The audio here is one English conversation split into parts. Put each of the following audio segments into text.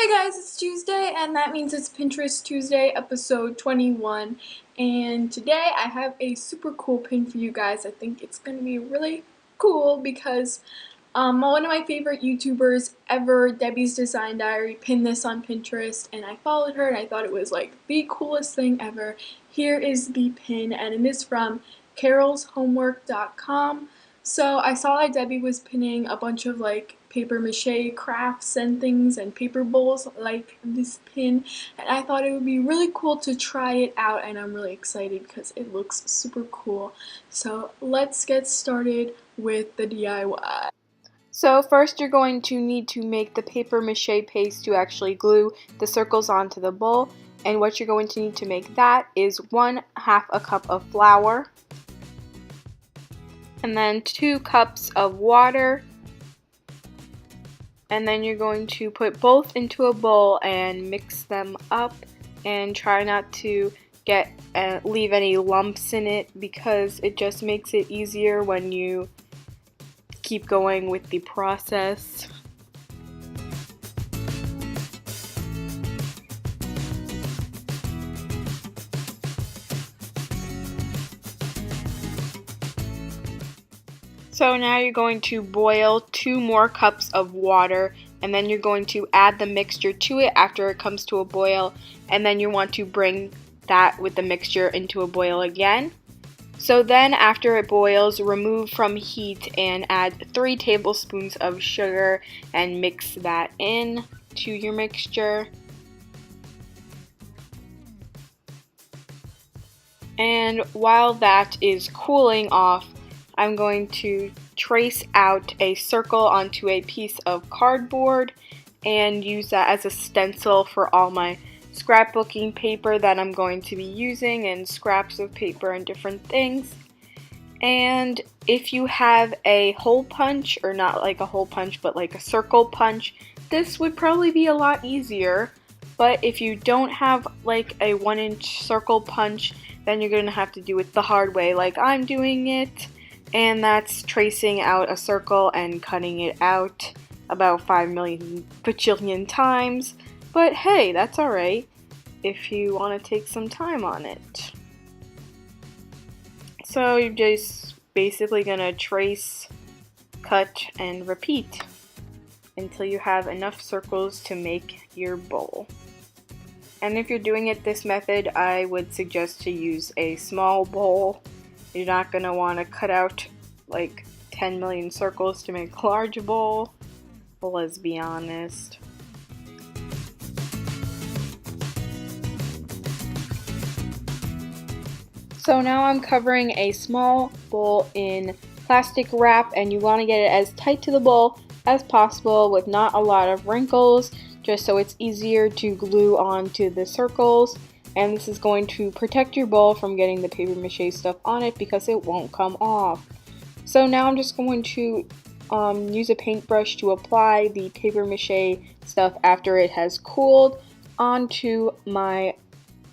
Hey guys, it's Tuesday, and that means it's Pinterest Tuesday, episode 21. And today I have a super cool pin for you guys. I think it's going to be really cool because one of my favorite YouTubers ever, Debbie's Design Diary, pinned this on Pinterest, and I followed her, and I thought it was like the coolest thing ever. Here is the pin, and it is from carolshomework.com. So I saw that Debbie was pinning a bunch of like paper mache crafts and things and paper bowls like this pin, and I thought it would be really cool to try it out, and I'm really excited because it looks super cool. So let's get started with the DIY. So first you're going to need to make the paper mache paste to actually glue the circles onto the bowl, and what you're going to need to make that is 1/2 a cup of flour, and then 2 cups of water, and then you're going to put both into a bowl and mix them up, and try not to leave any lumps in it because it just makes it easier when you keep going with the process. So now you're going to boil 2 more cups of water, and then you're going to add the mixture to it after it comes to a boil, and then you want to bring that with the mixture into a boil again. So then after it boils, remove from heat and add 3 tablespoons of sugar and mix that in to your mixture. And while that is cooling off, I'm going to trace out a circle onto a piece of cardboard and use that as a stencil for all my scrapbooking paper that I'm going to be using, and scraps of paper and different things. And if you have a hole punch, or not like a hole punch but like a circle punch, this would probably be a lot easier. But if you don't have like a 1-inch circle punch, then you're going to have to do it the hard way like I'm doing it, and that's tracing out a circle and cutting it out about 5 million bajillion times. But hey, that's alright if you want to take some time on it. So you're just basically going to trace, cut, and repeat until you have enough circles to make your bowl. And if you're doing it this method, I would suggest to use a small bowl. You're not going to want to cut out like 10 million circles to make a large bowl. Well, let's be honest. So now I'm covering a small bowl in plastic wrap, and you want to get it as tight to the bowl as possible with not a lot of wrinkles, just so it's easier to glue onto the circles. And this is going to protect your bowl from getting the paper mache stuff on it because it won't come off. So now I'm just going to use a paintbrush to apply the paper mache stuff after it has cooled onto my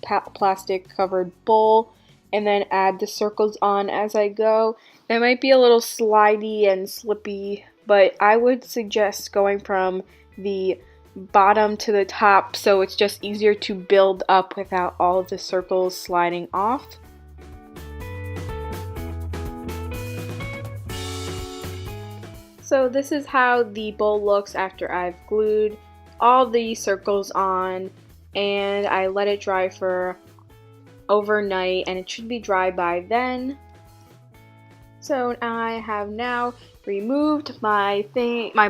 plastic covered bowl, and then add the circles on as I go. It might be a little slidey and slippy, but I would suggest going from the bottom to the top so it's just easier to build up without all of the circles sliding off. So this is how the bowl looks after I've glued all the circles on, and I let it dry for overnight, and it should be dry by then. So I have now removed my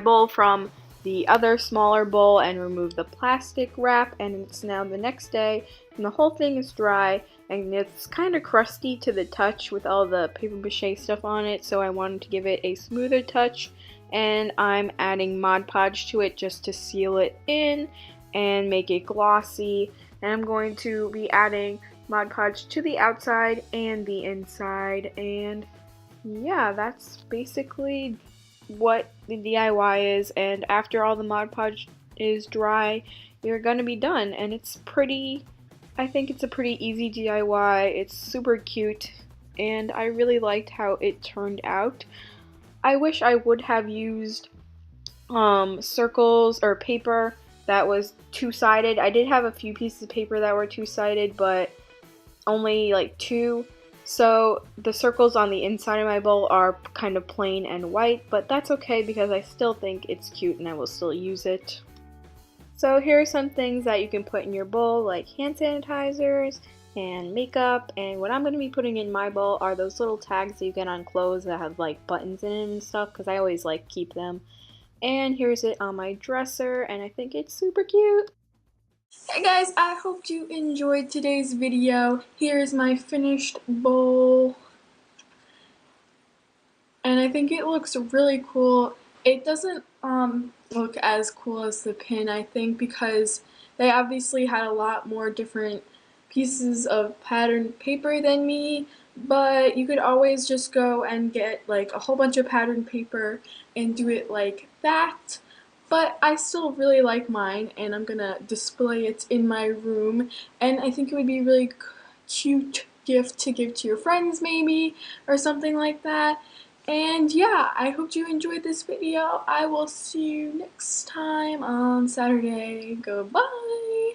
bowl from the other smaller bowl and removed the plastic wrap, and it's now the next day and the whole thing is dry, and it's kind of crusty to the touch with all the paper mache stuff on it, so I wanted to give it a smoother touch, and I'm adding Mod Podge to it just to seal it in and make it glossy. And I'm going to be adding Mod Podge to the outside and the inside, and yeah, that's basically what the DIY is. And after all the Mod Podge is dry, you're gonna be done, and I think it's a pretty easy DIY. It's super cute, and I really liked how it turned out. I wish I would have used circles or paper that was two-sided. I did have a few pieces of paper that were two-sided, but only like two. So the circles on the inside of my bowl are kind of plain and white, but that's okay because I still think it's cute and I will still use it. So here are some things that you can put in your bowl, like hand sanitizers and makeup, and what I'm going to be putting in my bowl are those little tags that you get on clothes that have like buttons in them and stuff, because I always like keep them. And here's it on my dresser, and I think it's super cute. Hey guys, I hope you enjoyed today's video. Here's my finished bowl, and I think it looks really cool. It doesn't look as cool as the pin, I think, because they obviously had a lot more different pieces of patterned paper than me, but you could always just go and get like a whole bunch of patterned paper and do it like that. But I still really like mine, and I'm gonna display it in my room, and I think it would be a really cute gift to give to your friends maybe, or something like that. And yeah, I hope you enjoyed this video. I will see you next time on Saturday. Goodbye!